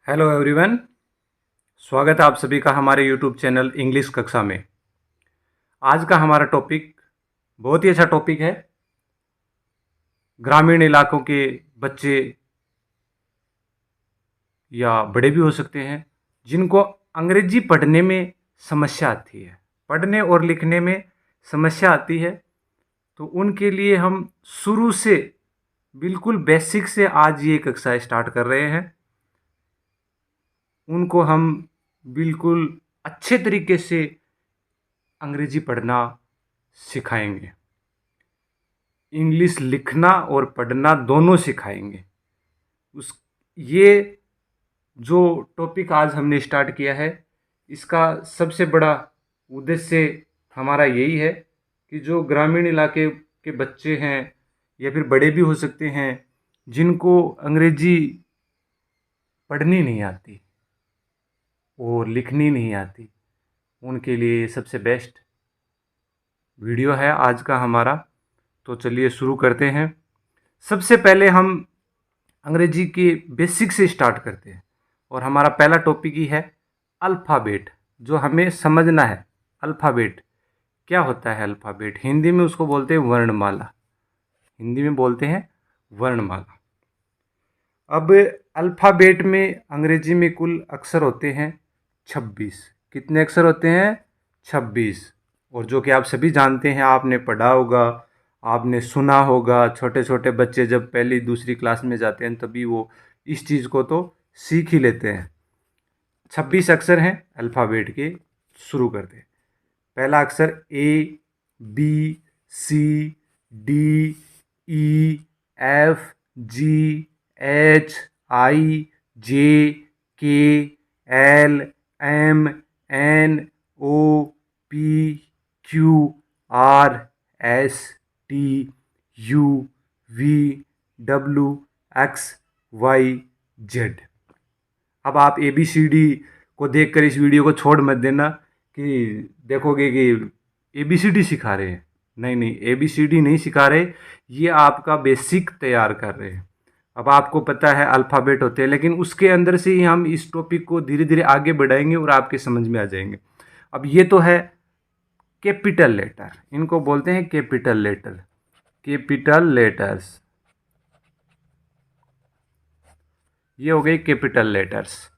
Hello everyone. स्वागत है आप सभी का हमारे यूट्यूब चैनल इंग्लिश कक्षा में। आज का हमारा टॉपिक बहुत ही अच्छा टॉपिक है। ग्रामीण इलाकों के बच्चे या बड़े भी हो सकते हैं जिनको अंग्रेजी पढ़ने में समस्या आती है, पढ़ने और लिखने में समस्या आती है, तो उनके लिए हम शुरू से बिल्कुल बेसिक से आज ये कक्षा स्टार्ट कर रहे हैं। उनको हम बिल्कुल अच्छे तरीके से अंग्रेजी पढ़ना सिखाएंगे, इंग्लिश लिखना और पढ़ना दोनों सिखाएंगे। उस ये जो टॉपिक आज हमने स्टार्ट किया है, इसका सबसे बड़ा उद्देश्य हमारा यही है कि जो ग्रामीण इलाके के बच्चे हैं या फिर बड़े भी हो सकते हैं जिनको अंग्रेजी पढ़नी नहीं आती और लिखनी नहीं आती, उनके लिए सबसे बेस्ट वीडियो है आज का हमारा। तो चलिए शुरू करते हैं। सबसे पहले हम अंग्रेजी के बेसिक से स्टार्ट करते हैं और हमारा पहला टॉपिक ही है अल्फ़ाबेट, जो हमें समझना है। अल्फ़ाबेट क्या होता है? अल्फ़ाबेट हिंदी में उसको बोलते हैं वर्णमाला। हिंदी में बोलते हैं वर्णमाला। अब अल्फ़ाबेट में अंग्रेजी में कुल अक्षर होते हैं 26। कितने अक्षर होते हैं? 26। और जो कि आप सभी जानते हैं, आपने पढ़ा होगा, आपने सुना होगा। छोटे छोटे बच्चे जब पहली दूसरी क्लास में जाते हैं तभी वो इस चीज़ को तो सीख ही लेते हैं। 26 अक्षर हैं अल्फ़ाबेट के। शुरू करते हैं। पहला अक्षर A B C D E F G H I J K L M N O P Q R S T U V W X Y Z। अब आप ABCD को देखकर इस वीडियो को छोड़ मत देना कि देखोगे कि ABCD सिखा रहे हैं। नहीं नहीं, ABCD नहीं सिखा रहे, ये आपका बेसिक तैयार कर रहे हैं। अब आपको पता है अल्फ़ाबेट होते हैं, लेकिन उसके अंदर से ही हम इस टॉपिक को धीरे धीरे आगे बढ़ाएंगे और आपके समझ में आ जाएंगे। अब ये तो है कैपिटल लेटर, इनको बोलते हैं कैपिटल लेटर, कैपिटल लेटर्स। ये हो गए कैपिटल लेटर्स।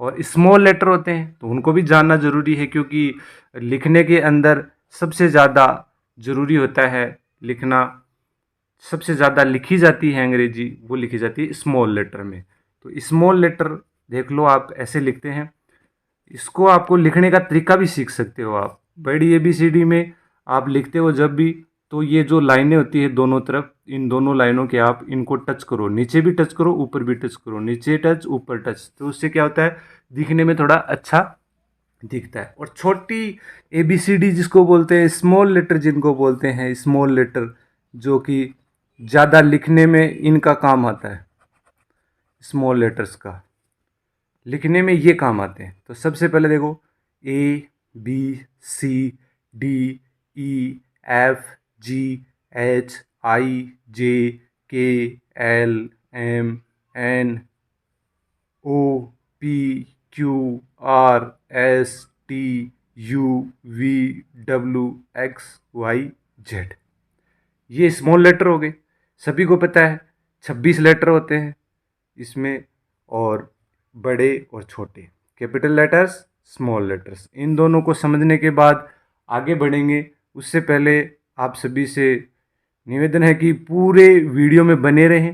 और स्मॉल लेटर होते हैं तो उनको भी जानना ज़रूरी है, क्योंकि लिखने के अंदर सबसे ज़्यादा ज़रूरी होता है लिखना। सबसे ज़्यादा लिखी जाती है अंग्रेजी, वो लिखी जाती है स्मॉल लेटर में। तो स्मॉल लेटर देख लो, आप ऐसे लिखते हैं। इसको आपको लिखने का तरीका भी सीख सकते हो आप। बड़ी ABCD में आप लिखते हो जब भी, तो ये जो लाइनें होती है दोनों तरफ, इन दोनों लाइनों के आप इनको टच करो, नीचे भी टच करो, ऊपर भी टच करो, नीचे टच ऊपर टच, तो उससे क्या होता है, दिखने में थोड़ा अच्छा दिखता है। और छोटी ABCD जिसको बोलते हैं, स्मॉल लेटर जिनको बोलते हैं, स्मॉल लेटर जो कि ज़्यादा लिखने में इनका काम आता है, स्मॉल लेटर्स का लिखने में ये काम आते हैं। तो सबसे पहले देखो ABCDEFGHIJKLMNOPQRSTUVWXYZ। ये स्मॉल लेटर हो गए, सभी को पता है 26 लेटर होते हैं इसमें, और बड़े और छोटे, कैपिटल लेटर्स, स्मॉल लेटर्स। इन दोनों को समझने के बाद आगे बढ़ेंगे। उससे पहले आप सभी से निवेदन है कि पूरे वीडियो में बने रहें,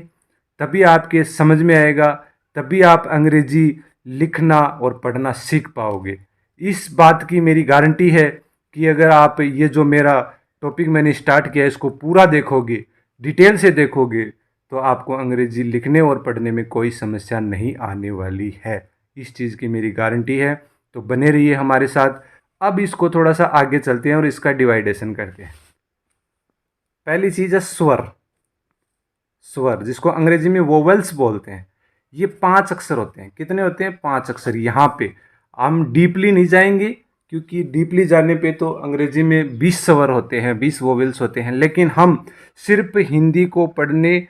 तभी आपके समझ में आएगा, तभी आप अंग्रेजी लिखना और पढ़ना सीख पाओगे। इस बात की मेरी गारंटी है कि अगर आप ये जो मेरा टॉपिक मैंने स्टार्ट किया है इसको पूरा देखोगे, डिटेल से देखोगे, तो आपको अंग्रेजी लिखने और पढ़ने में कोई समस्या नहीं आने वाली है। इस चीज़ की मेरी गारंटी है। तो बने रहिए हमारे साथ। अब इसको थोड़ा सा आगे चलते हैं और इसका डिवाइडेशन करते हैं। पहली चीज़ है स्वर। स्वर जिसको अंग्रेजी में वोवेल्स बोलते हैं, ये 5 अक्षर होते हैं। कितने होते हैं? 5 अक्षर। यहाँ पे हम डीपली नहीं जाएंगे, क्योंकि डीपली जाने पे तो अंग्रेजी में 20 स्वर होते हैं, 20 वोवेल्स होते हैं। लेकिन हम सिर्फ हिंदी को पढ़ने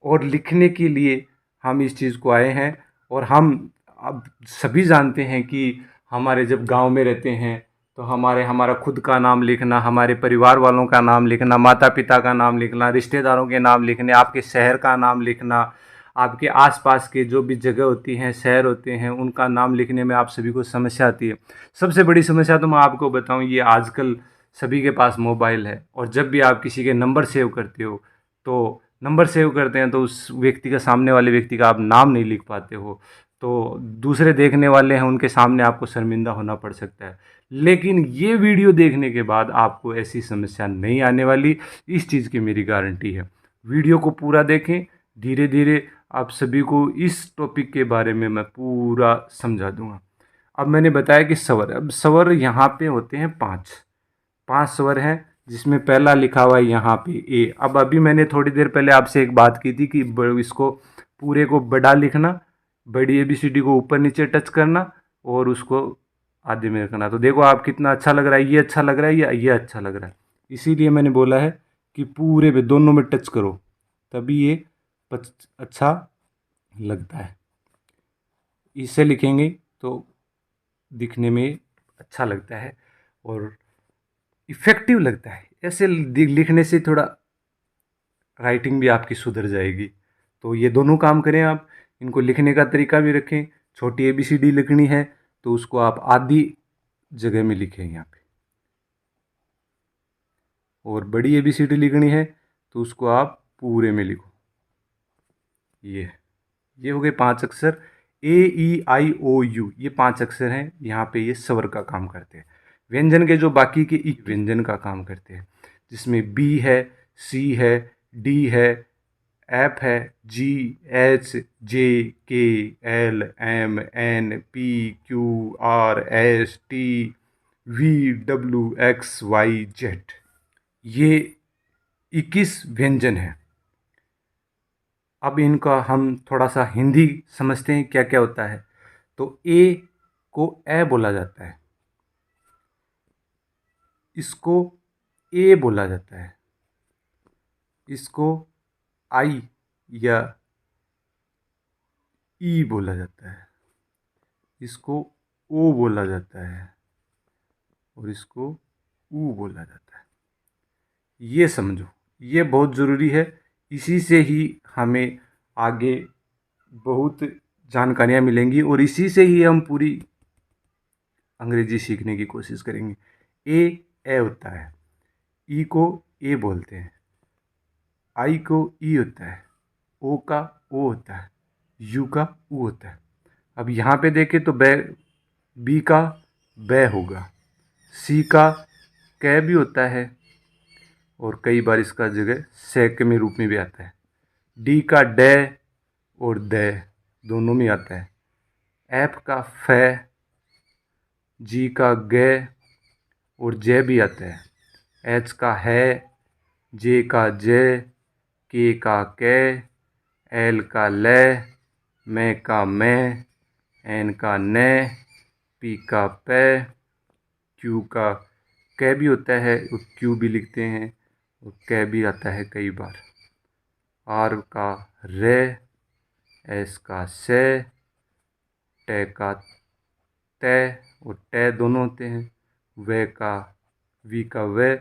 और लिखने के लिए हम इस चीज़ को आए हैं, और हम अब सभी जानते हैं कि हमारे जब गांव में रहते हैं तो हमारा खुद का नाम लिखना, हमारे परिवार वालों का नाम लिखना, माता पिता का नाम लिखना, रिश्तेदारों के नाम लिखने, आपके शहर का नाम लिखना, आपके आसपास के जो भी जगह होती हैं, शहर होते हैं, उनका नाम लिखने में आप सभी को समस्या आती है। सबसे बड़ी समस्या तो मैं आपको बताऊं, ये आजकल सभी के पास मोबाइल है, और जब भी आप किसी के नंबर सेव करते हो तो नंबर सेव करते हैं तो उस व्यक्ति का, सामने वाले व्यक्ति का आप नाम नहीं लिख पाते हो, तो दूसरे देखने वाले हैं उनके सामने आपको शर्मिंदा होना पड़ सकता है। लेकिन ये वीडियो देखने के बाद आपको ऐसी समस्या नहीं आने वाली, इस चीज़ की मेरी गारंटी है। वीडियो को पूरा देखें, धीरे धीरे आप सभी को इस टॉपिक के बारे में मैं पूरा समझा दूंगा। अब मैंने बताया कि स्वर, अब स्वर यहाँ पे होते हैं पाँच पांच स्वर हैं, जिसमें पहला लिखा हुआ है यहाँ पे ए। अब अभी मैंने थोड़ी देर पहले आपसे एक बात की थी कि इसको पूरे को बड़ा लिखना, बड़ी एबीसीडी को ऊपर नीचे टच करना और उसको आधे में रखना। तो देखो आप कितना अच्छा लग रहा है, ये अच्छा लग रहा है या ये अच्छा लग रहा है। इसीलिए मैंने बोला है कि पूरे में दोनों में टच करो, तभी ये अच्छा लगता है। इसे लिखेंगे तो दिखने में अच्छा लगता है और इफ़ेक्टिव लगता है। ऐसे लिखने से थोड़ा राइटिंग भी आपकी सुधर जाएगी। तो ये दोनों काम करें आप, इनको लिखने का तरीका भी रखें। छोटी एबीसीडी लिखनी है तो उसको आप आधी जगह में लिखें यहाँ पे, और बड़ी एबीसीडी लिखनी है तो उसको आप पूरे में लिखो। ये हो गए पांच अक्षर, ए ई आई ओ यू, ये पांच अक्षर हैं। यहाँ पे ये स्वर का काम करते हैं। व्यंजन के जो बाकी के ई व्यंजन का काम करते हैं, जिसमें बी है, सी है, डी है, एफ है, जी, H, J, K, L, M, N, P, Q, R, S, T, V, W, X, Y, Z. ये 21 व्यंजन हैं। अब इनका हम थोड़ा सा हिंदी समझते हैं क्या क्या होता है। तो ए को ए बोला जाता है, इसको ए बोला जाता है, इसको आई या ई बोला जाता है, इसको ओ बोला जाता है और इसको ऊ बोला जाता है। ये समझो, ये बहुत ज़रूरी है। इसी से ही हमें आगे बहुत जानकारियाँ मिलेंगी और इसी से ही हम पूरी अंग्रेजी सीखने की कोशिश करेंगे। ए होता है, ई को ए बोलते हैं, आई को ई होता है, ओ का ओ होता है, यू का ऊ होता है। अब यहाँ पे देखें तो बै, बी का बै होगा, सी का कै भी होता है और कई बार इसका जगह सैक में रूप में भी आता है। डी का डे और दे दोनों में आता है। एफ का फै, जी का गे और जे भी आता है। एच का है, जे का जे, के का के, एल का ले, मैं का मैं, एन का ने, पी का पे, क्यू का कै भी होता है और क्यू भी लिखते हैं और कै भी आता है कई बार। आर का रे, एस का से, टे का ते और टे दोनों होते हैं। वे का वी का वे,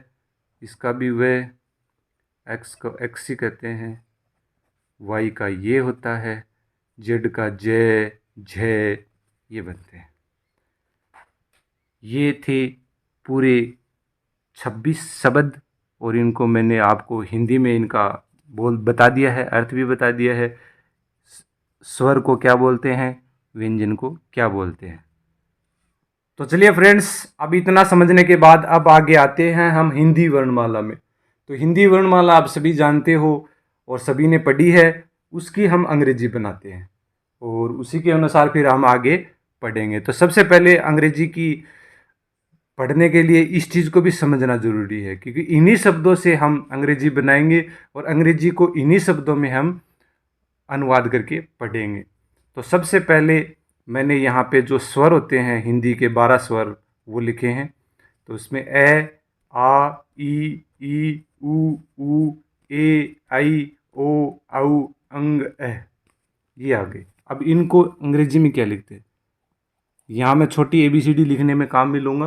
इसका भी वे, एक्स को एक्स ही कहते हैं। वाई का ये होता है, जेड का जे, झे, ये बनते हैं। ये थे पूरे 26 शब्द और इनको मैंने आपको हिंदी में इनका बोल बता दिया है, अर्थ भी बता दिया है। स्वर को क्या बोलते हैं, व्यंजन को क्या बोलते हैं। तो चलिए फ्रेंड्स, अब इतना समझने के बाद अब आगे आते हैं हम हिंदी वर्णमाला में। तो हिंदी वर्णमाला आप सभी जानते हो और सभी ने पढ़ी है, उसकी हम अंग्रेजी बनाते हैं और उसी के अनुसार फिर हम आगे पढ़ेंगे। तो सबसे पहले अंग्रेजी की पढ़ने के लिए इस चीज़ को भी समझना ज़रूरी है, क्योंकि इन्हीं शब्दों से हम अंग्रेजी बनाएंगे और अंग्रेजी को इन्हीं शब्दों में हम अनुवाद करके पढ़ेंगे। तो सबसे पहले मैंने यहाँ पे जो स्वर होते हैं हिंदी के 12 स्वर वो लिखे हैं। तो उसमें ए, आ, ई, ऊ, ए, आई, ओ, औ, अंग, ए, ये आ गए। अब इनको अंग्रेजी में क्या लिखते हैं, यहाँ मैं छोटी ABCD लिखने में काम में लूँगा,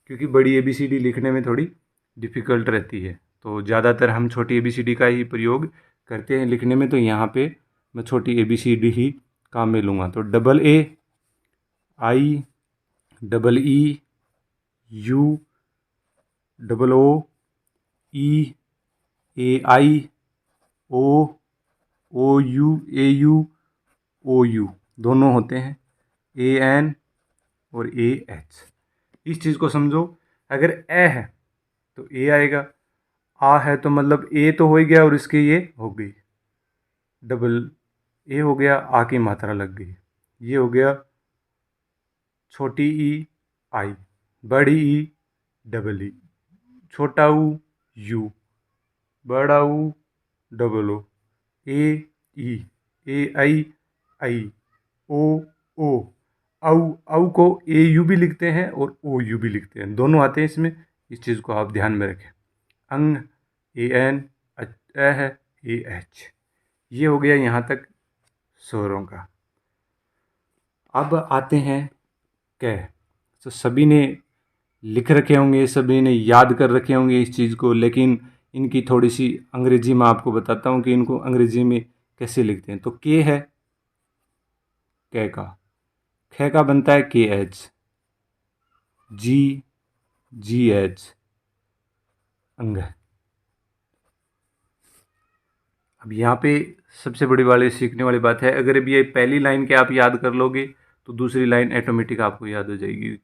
क्योंकि बड़ी ABCD लिखने में थोड़ी डिफ़िकल्ट रहती है। तो ज़्यादातर हम छोटी ABCD का ही प्रयोग करते हैं लिखने में, तो यहाँ पे मैं छोटी ABCD ही काम में लूँगा। तो AAAIUOOEAIOOUOU दोनों होते हैं, AN और AH। इस चीज़ को समझो, अगर ए है तो ए आएगा, आ है तो मतलब ए तो हो ही गया और इसके ये हो गई, डबल ए हो गया, आ की मात्रा लग गई। ये हो गया छोटी ई आई, बड़ी ई डबल ई, छोटा ऊ यू, बड़ा ऊ डबल ओ, ए आई आई, ओ औ औ को ए यू भी लिखते हैं और ओ यू भी लिखते हैं, दोनों आते हैं इसमें। इस चीज़ को आप ध्यान में रखें। अंग AN, अ है AH। ये हो गया यहाँ तक स्वरों का। अब आते हैं क। तो सभी ने लिख रखे होंगे, सभी ने याद कर रखे होंगे इस चीज़ को, लेकिन इनकी थोड़ी सी अंग्रेजी में आपको बताता हूँ कि इनको अंग्रेजी में कैसे लिखते हैं। तो के है कै का, ख का बनता है KH, GH अंग। अब यहाँ पे सबसे बड़ी वाली सीखने वाली बात है, अगर अब ये पहली लाइन के आप याद कर लोगे तो दूसरी लाइन ऑटोमेटिक आपको याद हो जाएगी।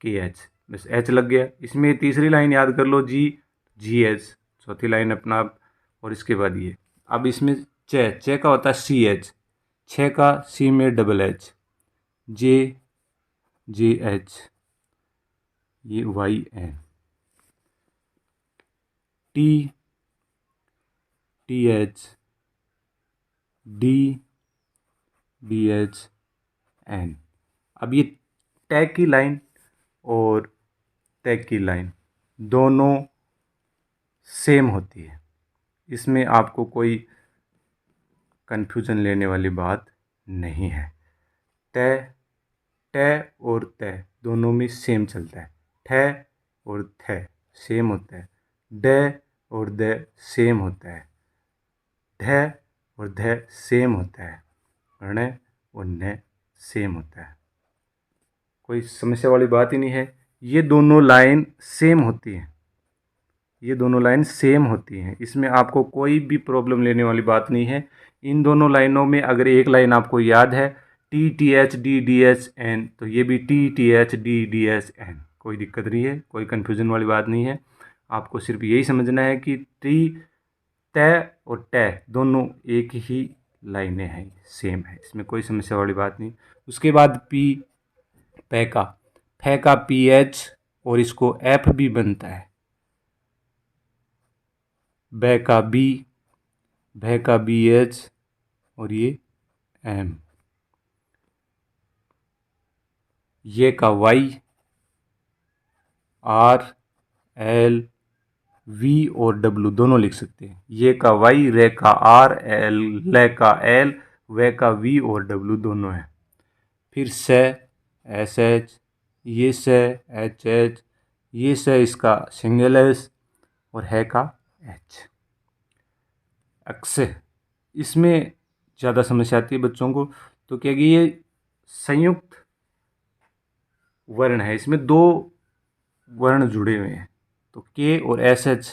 KH, बस H लग गया। इसमें तीसरी लाइन याद कर लो, GH, चौथी लाइन अपना आप, और इसके बाद ये। अब इसमें च का होता है CH, छ का C में डबल H, JH, ये YN, TH, DHN। अब ये टैग की लाइन और टैग की लाइन दोनों सेम होती है, इसमें आपको कोई कन्फ्यूज़न लेने वाली बात नहीं है। तय, ट और तय दोनों में सेम चलता है, ठ और थ सेम होता है, ड और द सेम होता है, ढ और ध सेम होता है, ण और न सेम होता है। कोई समस्या वाली बात ही नहीं है। ये दोनों लाइन सेम होती हैं, ये दोनों लाइन सेम होती हैं, इसमें आपको कोई भी प्रॉब्लम लेने वाली बात नहीं है। इन दोनों लाइनों में अगर एक लाइन आपको याद है TTHDDHN, तो ये भी TTHDDHN, कोई दिक्कत नहीं है, कोई कन्फ्यूज़न वाली बात नहीं है। आपको सिर्फ यही समझना है कि त और ट दोनों एक ही लाइनें हैं, सेम है, इसमें कोई समस्या वाली बात नहीं। उसके बाद पै का, फै का PH और इसको F भी बनता है, बै का B, भै का BH और ये M, ये का Y, R, L, V और W दोनों लिख सकते हैं। ये का Y, रे का R, L, ले का L, वे का V और W दोनों है। फिर से SH, ये से HH, ये से इसका सिंगल S और है का H। अक्से इसमें ज़्यादा समस्या आती है बच्चों को, तो क्या कि ये संयुक्त वर्ण है, इसमें दो वर्ण जुड़े हुए हैं, तो के और SH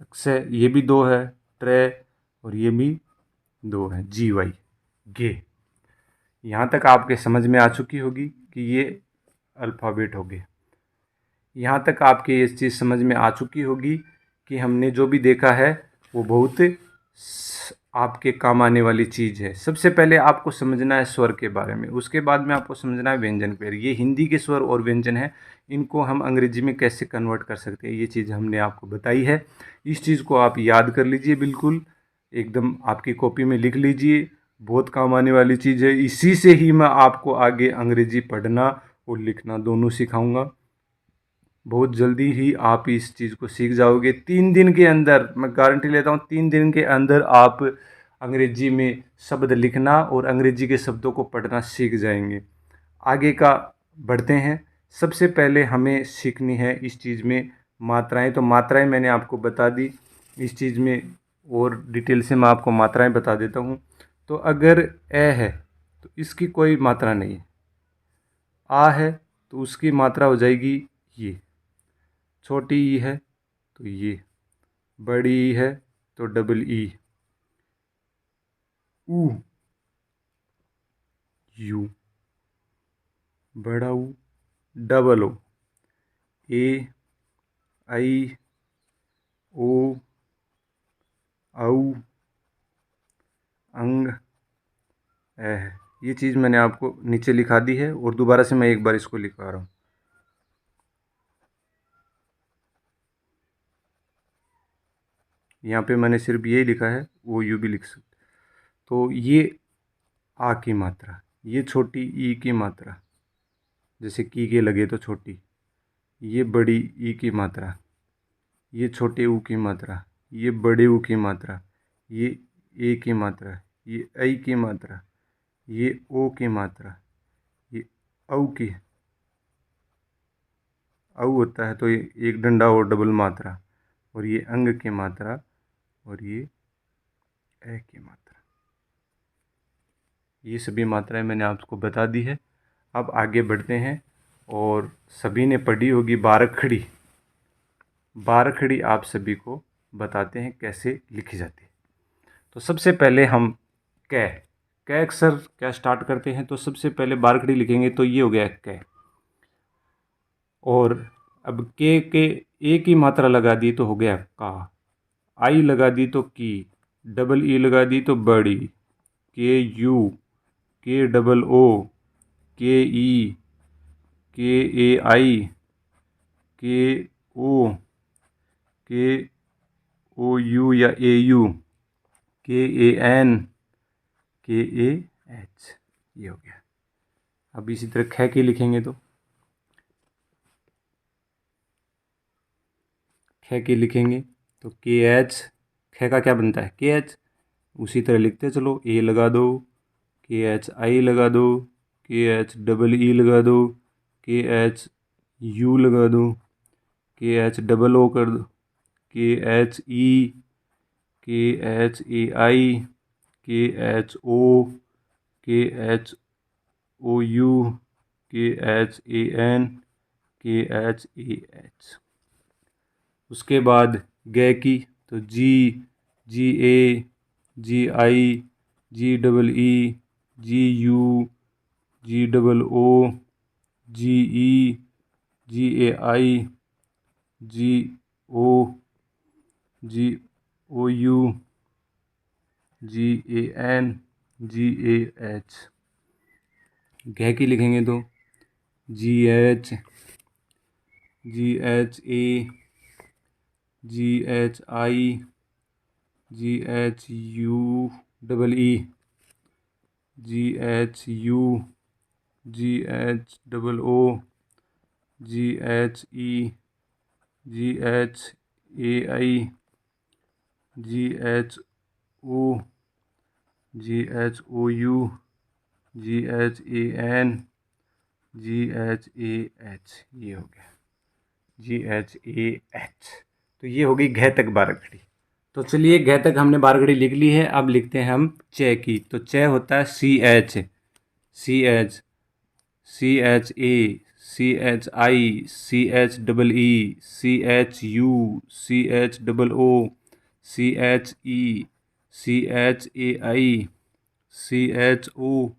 अक्से ये भी दो है, ट्रे और ये भी दो है, GY गे। यहाँ तक आपके समझ में आ चुकी होगी कि ये अल्फ़ाबेट हो गए। यहाँ तक आपके ये चीज़ समझ में आ चुकी होगी कि हमने जो भी देखा है वो बहुत आपके काम आने वाली चीज़ है। सबसे पहले आपको समझना है स्वर के बारे में, उसके बाद में आपको समझना है व्यंजन पेड़। ये हिंदी के स्वर और व्यंजन है, इनको हम अंग्रेजी में कैसे कन्वर्ट कर सकते हैं, ये चीज़ हमने आपको बताई है। इस चीज़ को आप याद कर लीजिए, बिल्कुल एकदम आपकी कॉपी में लिख लीजिए, बहुत काम आने वाली चीज़ है। इसी से ही मैं आपको आगे अंग्रेजी पढ़ना और लिखना दोनों सिखाऊंगा। बहुत जल्दी ही आप इस चीज़ को सीख जाओगे। 3 दिन के अंदर, मैं गारंटी लेता हूँ, 3 दिन के अंदर आप अंग्रेजी में शब्द लिखना और अंग्रेजी के शब्दों को पढ़ना सीख जाएंगे। आगे का बढ़ते हैं। सबसे पहले हमें सीखनी है इस चीज़ में मात्राएं। तो मात्राएं मैंने आपको बता दी इस चीज़ में, और डिटेल से मैं आपको मात्राएं बता देता हूँ। तो अगर ए है तो इसकी कोई मात्रा नहीं है, आ है तो उसकी मात्रा हो जाएगी ये, छोटी ई है तो ये, बड़ी ई है तो डबल ई, ऊ, यू, बड़ा ऊ, डबल ओ, ए, आई, ओ, औ, अंग, ए है। ये चीज़ मैंने आपको नीचे लिखा दी है और दोबारा से मैं एक बार इसको लिखवा रहा हूँ। यहाँ पे मैंने सिर्फ यही लिखा है, वो यू भी लिख सकते। तो ये आ की मात्रा, ये छोटी ई की मात्रा, जैसे की के लगे तो छोटी, ये बड़ी ई की मात्रा, ये छोटे ऊ की मात्रा, ये बड़े ऊ की मात्रा, ये ए की मात्रा, ये ऐ की मात्रा, ये ओ की मात्रा, ये औ की, औ होता है तो ये एक डंडा और डबल मात्रा, और ये अंग की मात्रा, और ये ए की मात्रा। ये सभी मात्राएं मैंने आपको बता दी है। अब आगे बढ़ते हैं, और सभी ने पढ़ी होगी बारखड़ी। बारखड़ी आप सभी को बताते हैं कैसे लिखी जाती है। तो सबसे पहले हम कै कै अक्षर क्या स्टार्ट करते हैं। तो सबसे पहले बारखड़ी लिखेंगे तो ये हो गया कै, और अब के ए की मात्रा लगा दी तो हो गया का, आई लगा दी तो की, डबल ई लगा दी तो बड़ी, के यू, के डबल ओ, के ई, के ए आई, के ओ, के ओ यू या ए यू, के ए एन, के ए एच, ये हो गया। अब इसी तरह ख के लिखेंगे तो ख के लिखेंगे तो के एच, ख का क्या बनता है के एच। उसी तरह लिखते चलो, ए लगा दो, के एच आई लगा दो, के एच डबल ई लगा दो, के एच यू लगा दो, के एच डबल ओ कर दो, के एच ई, के एच ए आई, के H O, K H O U, K H A N, K H A H. उसके बाद गे की तो G, G A, G I, G double E, G U, G double O, G E, G A I, G O, G O U, G A N, G A H. घ की लिखेंगे तो G H, G H A, G H I, G H U double E, G H U, G H double O, G H E, G H A I, G H O, G H O U, G H A N, G H A H. ये हो गया जी H A H. तो ये हो गई घ तक बारहखड़ी। तो चलिए घ तक हमने बारहखड़ी लिख ली है। अब लिखते हैं हम च की। तो च होता है C H, C H, C H A, C H I, C H double E, C H U, C H double O, C H E, C H A I, C H O,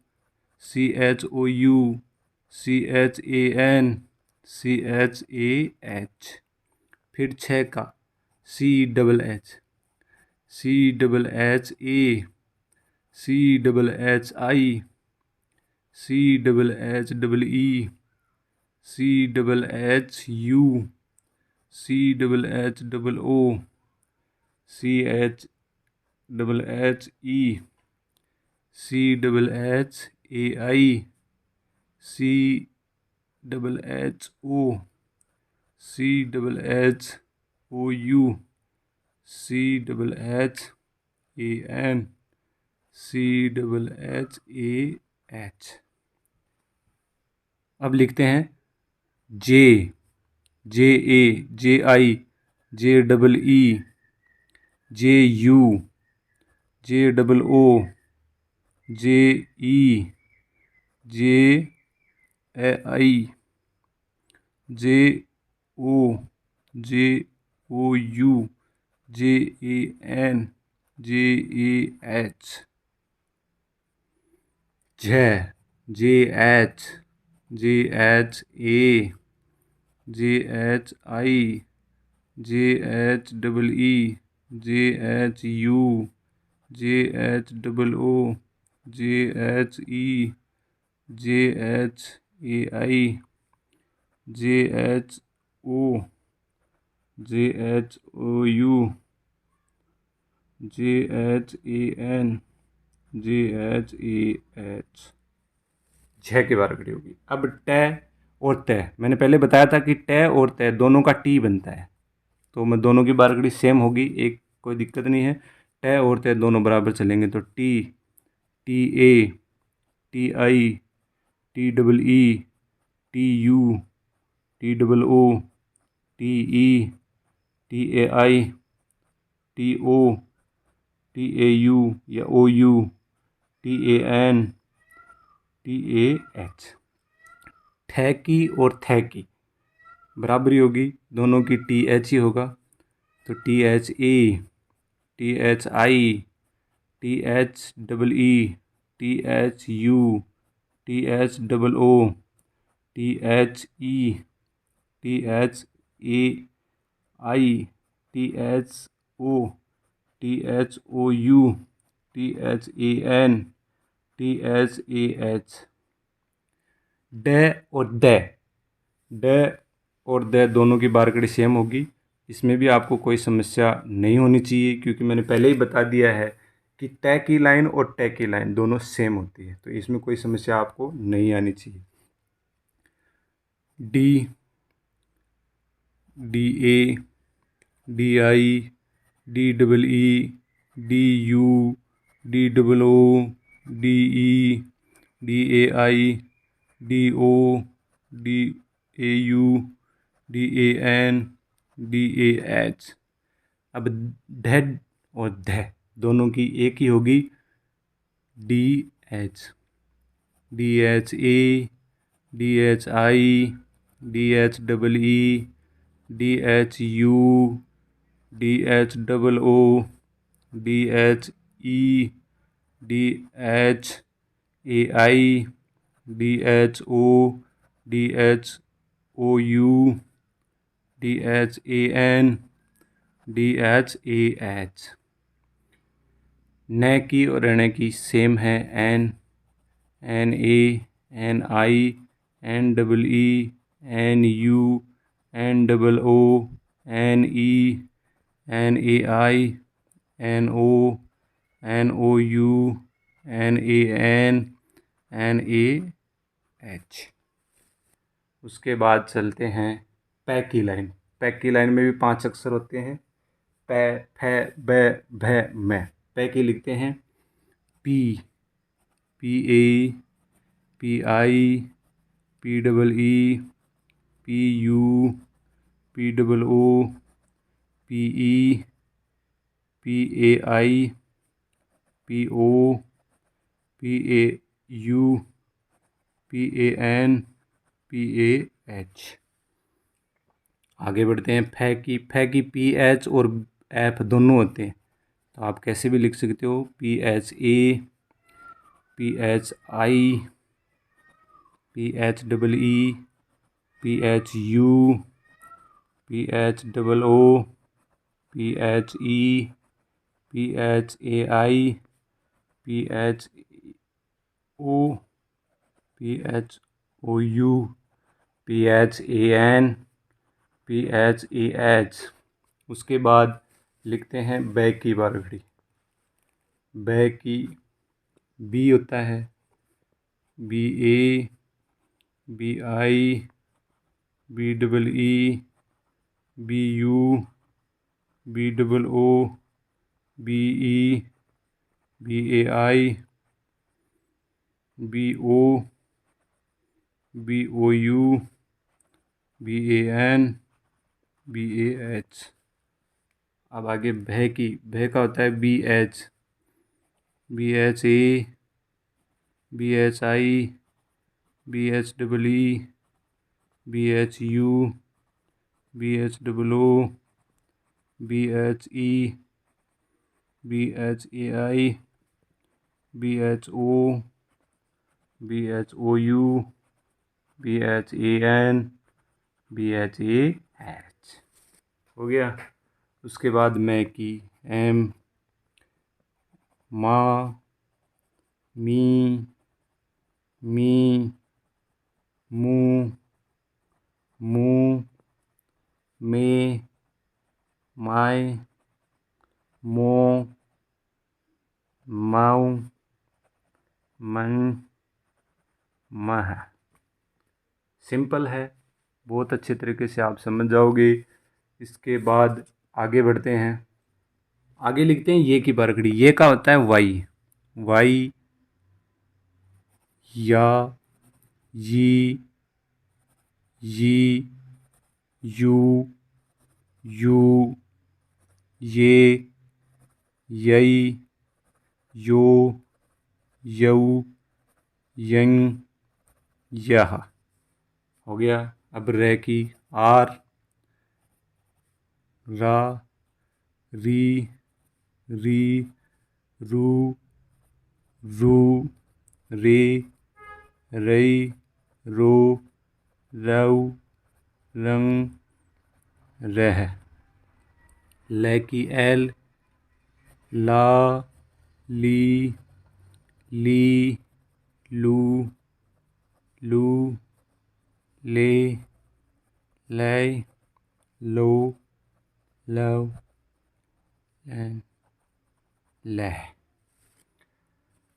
C H O U, C H A N, C H A H. फिर छः का C double H, C double H A, C double H I, C double H double E, C double H U, C double H double O, C H double H E, C double H A I, C double H O, C double H O U, C double H A N, C double H A H. अब लिखते हैं J, J A, J I, J double E, J U, J double O, J E, J I, J O, J O U, J A N, J A H, J H, J H A, J H I, J H double E, J H U, J H double O, J H E, J H A I, J H O, J H O U, J H A N, J H A H. झ की बार खड़ी होगी। अब ट और त, मैंने पहले बताया था कि ट और त दोनों का टी बनता है, तो मैं दोनों की बारगड़ी सेम होगी, एक कोई दिक्कत नहीं है। ट और त दोनों बराबर चलेंगे, तो T, T A, T I, T double E, T U, T double O, T E, T A I, T O, T A U या O U, T A N, T A H. ठ की और थ की बराबरी होगी, दोनों की टी एच ही होगा, तो T H A, T H I, T H double E, T H U, T H double O, T H E, T H A I, T H O, T H O U, T H A N, T H A H. ड और the, ड और the दोनों की बारकड़ी same होगी, इसमें भी आपको कोई समस्या नहीं होनी चाहिए, क्योंकि मैंने पहले ही बता दिया है कि त की लाइन और ट की लाइन दोनों सेम होती है, तो इसमें कोई समस्या आपको नहीं आनी चाहिए। D, D A, D I, D double E, D U, D double O, D E, D A I, D O, D A U, D A N, D A H. अब ढ और ध दोनों की एक ही होगी, D H, D H A, D H I, D H double E, D H U, D H double O, D H E, D H A I, D H O, D H O U, D H A N, D H A H. न की और ण की same है, N, N A, N I, N double E, N U, N double O, N E, N A I, N O, N O U, N A N, N A H. उसके बाद चलते हैं पै की लाइन। पै की line में भी 5 अक्षर होते हैं, पै, फै, बै, भै, मै। पै की लिखते हैं P, P A, P I, P double E, P U, P double O, P E, P A I, P O, P A U, P A N, P A H. आगे बढ़ते हैं फै की। फै की पी एच और F दोनों होते हैं, तो आप कैसे भी लिख सकते हो, P H A, P H I, P H double E, P H U, P H double O, P H E, P H A I, P H O, P H O U, P H A N, P H A H. उसके बाद लिखते हैं बै की बारगड़ी। बै की B होता है, B A, B I, B double E, B U, B double O, B E, B A I, B O, BOU BAN BAH। अब आगे भय की, भय का होता है BH BHA BHI BHEE BHU BHOO BHE BHAI BHO BHOU BHAN BHAH। हो गया। उसके बाद मैं की M माँ मी मी मू मू में माय मो माऊ मन मह। सिंपल है, बहुत अच्छे तरीके से आप समझ जाओगे। इसके बाद आगे बढ़ते हैं। आगे लिखते हैं ये की बारकड़ी। ये का होता है वाई, वाई या ये यू यू ये यई यो यऊ यंग यह। हो गया। अब रे की आर रा री री रू रू रे रई रो रव रंग रह। ले की एल ला ली ली लू लू ले लै लो लव लह।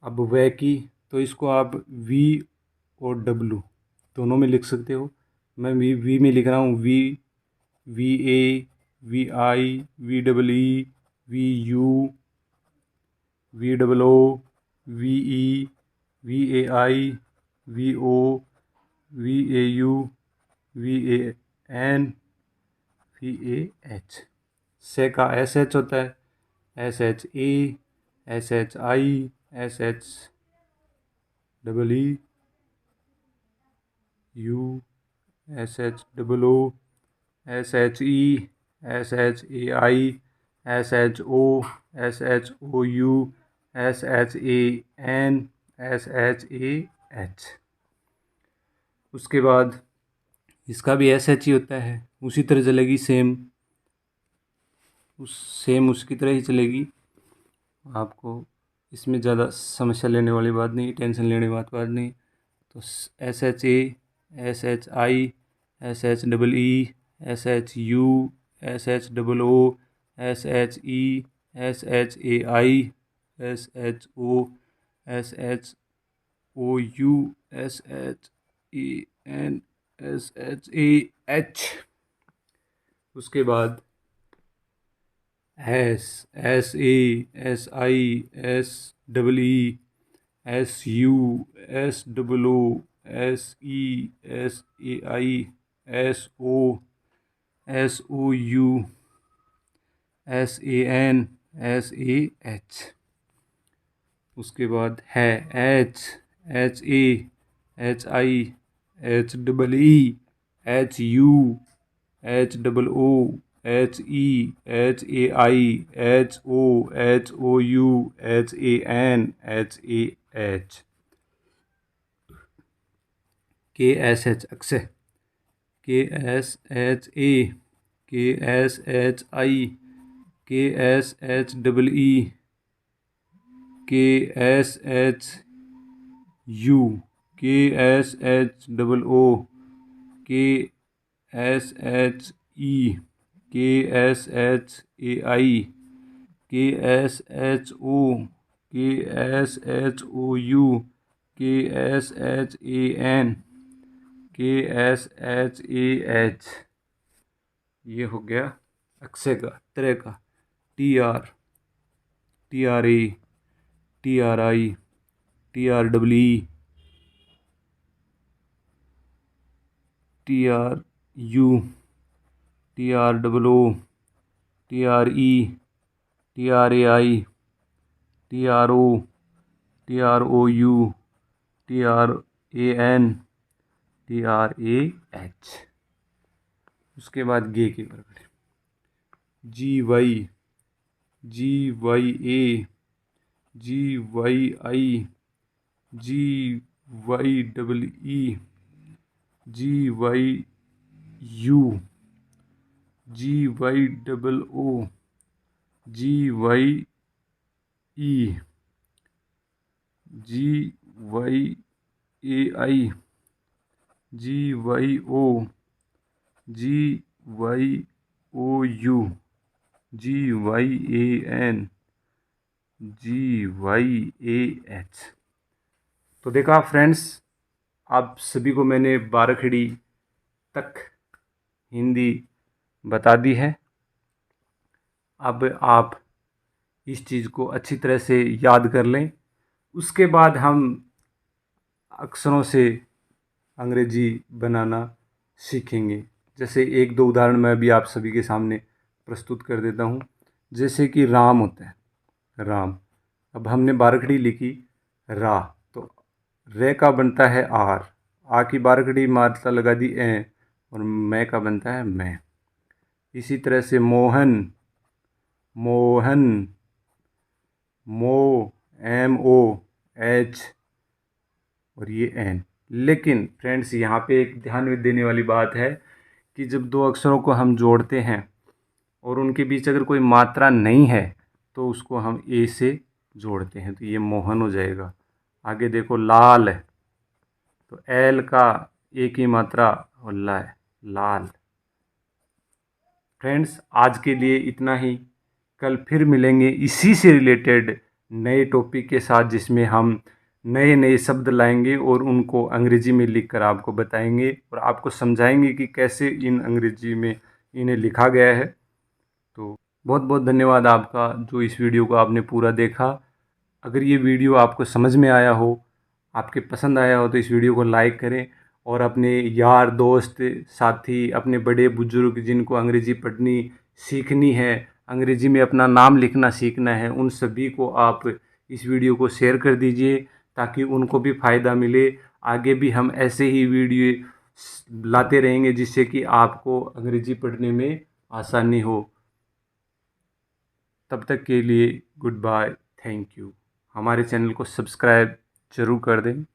अब वह की, तो इसको आप वी और डब्लू दोनों में लिख सकते हो। मैं वी में लिख रहा हूँ। V V A V I V double E V U V double O V E V A I V O V A U V A N V A H. से का एस एच होता है। S H A S H I S H double E U S H double O S H E S H A I S H O U S H A N S H A H. उसके बाद इसका भी S H ही होता है, उसी तरह चलेगी। Same उसकी तरह ही चलेगी। आपको इसमें ज़्यादा समस्या लेने वाली बात नहीं, टेंशन लेने वाली बात नहीं। तो S H A S H I S H double E S H U S H double O S H E S H A I S H O U S H A N S H A H. उसके बाद S A S I S double E S U S double O S E S A I S O U S A N S A H. उसके बाद है H A H I H double E H U H double O H E H A I H O U H A N H A H. K S H Akshay K S H ए के S H आई के S H double ई के S H you के S H double ओ के S H ई के S H A आई के S H O के S H O U के S H A N के एस एच ए एच। ये हो गया अक्षय का, तरह का। T R A T R I T R double E TRU TROO TRE TRAI TRO TROU TRAN TRAH। उसके बाद गे की वर्गड़ी GY GYA GYI GYEE GYU GYOO GYE GYAI GYO GYOU GYAN GYAH। तो देखा फ्रेंड्स, आप सभी को मैंने बाराखड़ी तक हिंदी बता दी है। अब आप इस चीज़ को अच्छी तरह से याद कर लें। उसके बाद हम अक्षरों से अंग्रेजी बनाना सीखेंगे। जैसे एक दो उदाहरण मैं अभी आप सभी के सामने प्रस्तुत कर देता हूँ। जैसे कि राम होता है, राम। अब हमने बाराखड़ी लिखी रा, तो रे का बनता है आर, आ की बाराखड़ी मात्रा लगा दी ए, और मैं का बनता है मैं। इसी तरह से मोहन, मोहन, मो MOH, और ये एन। लेकिन फ्रेंड्स, यहाँ पे एक ध्यान देने वाली बात है कि जब दो अक्षरों को हम जोड़ते हैं और उनके बीच अगर कोई मात्रा नहीं है तो उसको हम ए से जोड़ते हैं, तो ये मोहन हो जाएगा। आगे देखो लाल है, तो एल का ए की मात्रा हल्ला है, लाल। फ्रेंड्स, आज के लिए इतना ही। कल फिर मिलेंगे इसी से रिलेटेड नए टॉपिक के साथ, जिसमें हम नए नए शब्द लाएंगे और उनको अंग्रेजी में लिखकर आपको बताएंगे और आपको समझाएंगे कि कैसे इन अंग्रेजी में इन्हें लिखा गया है। तो बहुत बहुत धन्यवाद आपका जो इस वीडियो को आपने पूरा देखा। अगर ये वीडियो आपको समझ में आया हो, आपके पसंद आया हो, तो इस वीडियो को लाइक करें और अपने यार दोस्त साथी, अपने बड़े बुजुर्ग जिनको अंग्रेज़ी पढ़नी सीखनी है, अंग्रेज़ी में अपना नाम लिखना सीखना है, उन सभी को आप इस वीडियो को शेयर कर दीजिए ताकि उनको भी फ़ायदा मिले। आगे भी हम ऐसे ही वीडियो लाते रहेंगे जिससे कि आपको अंग्रेज़ी पढ़ने में आसानी हो। तब तक के लिए गुड बाय, थैंक यू। हमारे चैनल को सब्सक्राइब ज़रूर कर दें।